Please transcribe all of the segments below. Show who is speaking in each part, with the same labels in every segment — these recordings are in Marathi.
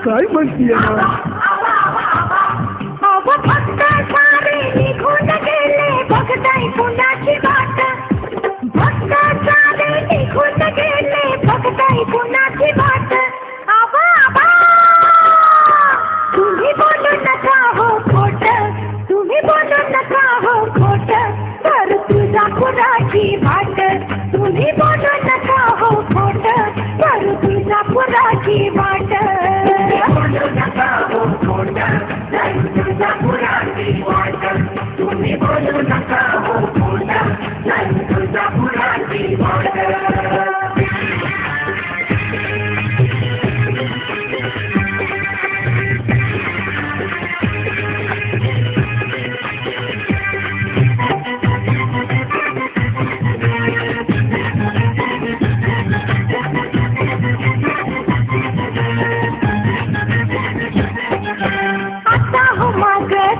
Speaker 1: काय म्हणतीये ना?
Speaker 2: फक्त सारे निघून गेले बघताय कुणाची वाट. फक्त सारे निघून गेले बघताय कुणाची वाट. आबा आबा तुम्ही बोलू नका हो खोट. तुम्ही बोलू नका हो खोट. तर तुझा कुणाची वाट. तुम्ही बोलू नका हो खोट. तर तुझा कुणाची वाट.
Speaker 3: बोलू नका हो खोट. तर तुझा कुणाची वाट. तुम्ही बोलू नका हो खोट. तर तुझा कुणाची वाट.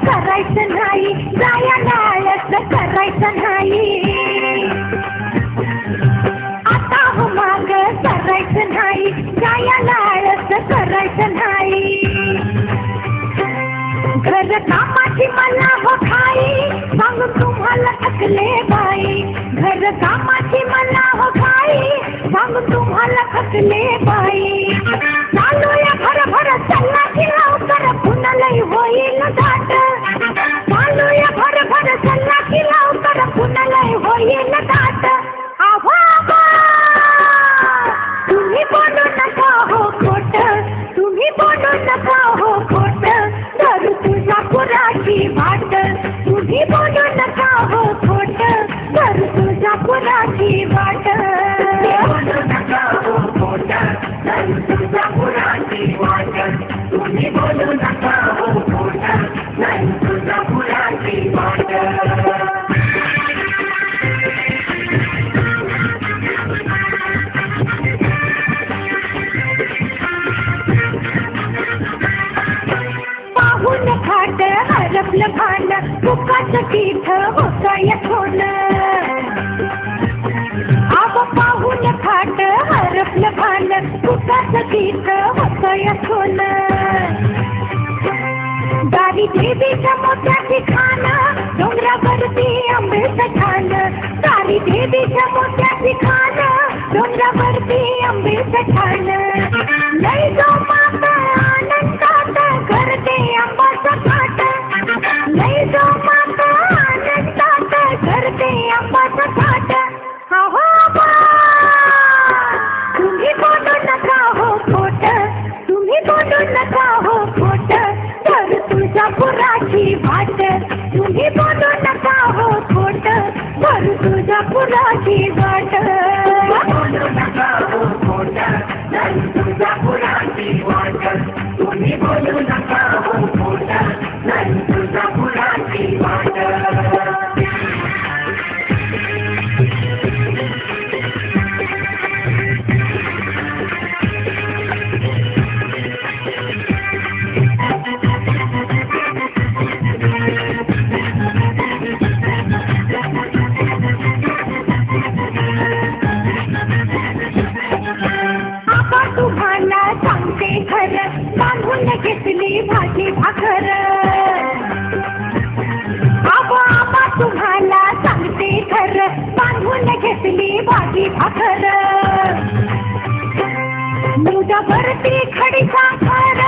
Speaker 2: करायचं नाही जायला आळस करायचं नाही. आता हो माग करायचं नाही जायला आळस करायचं नाही. घर कामाची मला हो खाई सांगून तुम्हाला थकले बाई. घर कामाची मला हो खाई सांगून तुम्हाला थकले बाई. चालूया भरभर चला की लवकर पुन्हा लई होईल दाट. चालूया भरभर चला की लवकर पुन्हा लई होईल दाट. आव्हा आव्हा तुम्ही बोलू नका हो खोट. तुम्ही बोलू नका हो खोट. तर तुझा कुणाची वाट. तुम्ही बोलू नका हो खोट. तर तुझा कुणाची वाट.
Speaker 3: बोलू नका हो खोट. तर तुझा कुणाची वाट. तुम्ही बोलू नका हो खोट. तर तुझा कुणाची वाट.
Speaker 2: पाहून खाट हरपलं भान फुकाचं पीठ होतंय खोल. आव पाहून खाट हरपलं भान फुकाचं पीठ होतंय खोल. दारी देवीच्या मोत्याची खान डोंगरावरती आंब्याचं ठाण. दारी देवीच्या मोत्याची खान डोंगरावरती आंब्याचं ठाण. लई जो माता आनंदात करते आंबाचं थाट. लई जो माता आनंदात करते आंबाचं थाट. आहो आबा तुम्ही बोलू नका हो खोट. तुम्ही बोलू नका हो खोट. तर तुझा कुणाची वाट. तुम्ही बोलू नका हो खोट. तर तुझा कुणाची वाट.
Speaker 3: बोलू नका हो खोट. तर तुझा कुणाची वाट. तुम्ही बोलू नका हो खोट. तर तुझा कुणाची वाट.
Speaker 2: आबा तुम्हाला सांगते खरं बांधून घेतली भाजी भाकर. आबा आबा तुम्हाला सांगते खरं बांधून घेतली भाजी भाकर. मुदभरती खडी साखर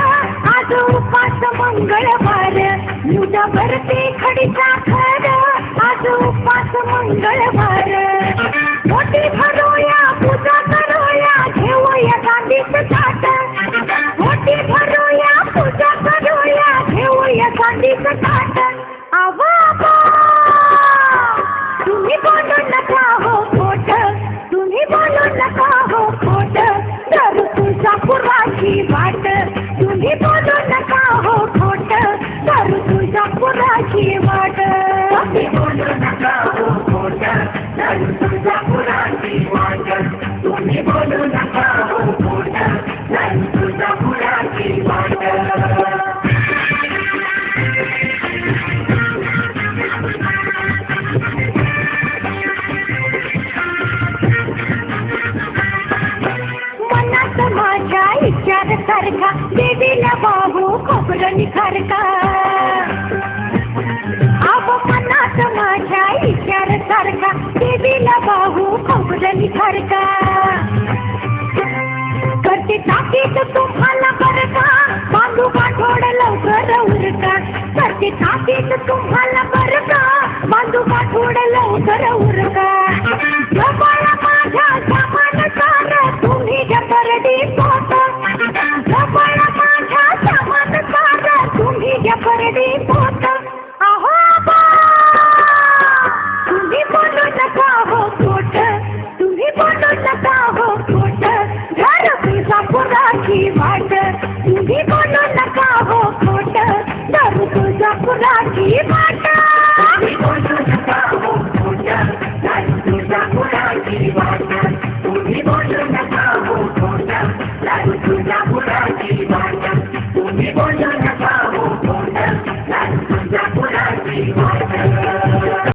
Speaker 2: आज उपास मंगळवार. मुदभरती खडी साखर आज उपास मंगळवार. मोठी भरूया पूजा करूया घेऊया गांधीचं ताट. मोठी भरूया पूजा करूया घेऊया गांधीचं ताट. आवा आवा तुम्ही बोलू नका हो खोट. तुम्ही बोलू नका हो खोट. तर तुझा कुणाची वाट. तुम्ही बोलू नका हो खोट. तर तुझा कुणाची वाट.
Speaker 3: तुम्ही बोलू नका हो खोट. तर तुझा कुणाची वाट. तुम्ही बोलू नका हो खोट. तर तुझा कुणाची वाट.
Speaker 2: मनात माझ्या विचार सारखा देवीला खोबरं खारका अहो मनात माझ्या इशार सारखा देवीला बाहू खोबरं खारका करते ताकीद तुम्हाला बरं का बांधू गाठोड लवकर उरका करते ताकीद तुम्हाला बरं का बांधू गाठोड लवकर उरका जवळ माझ्या सामान सार तुम्ही जबरदी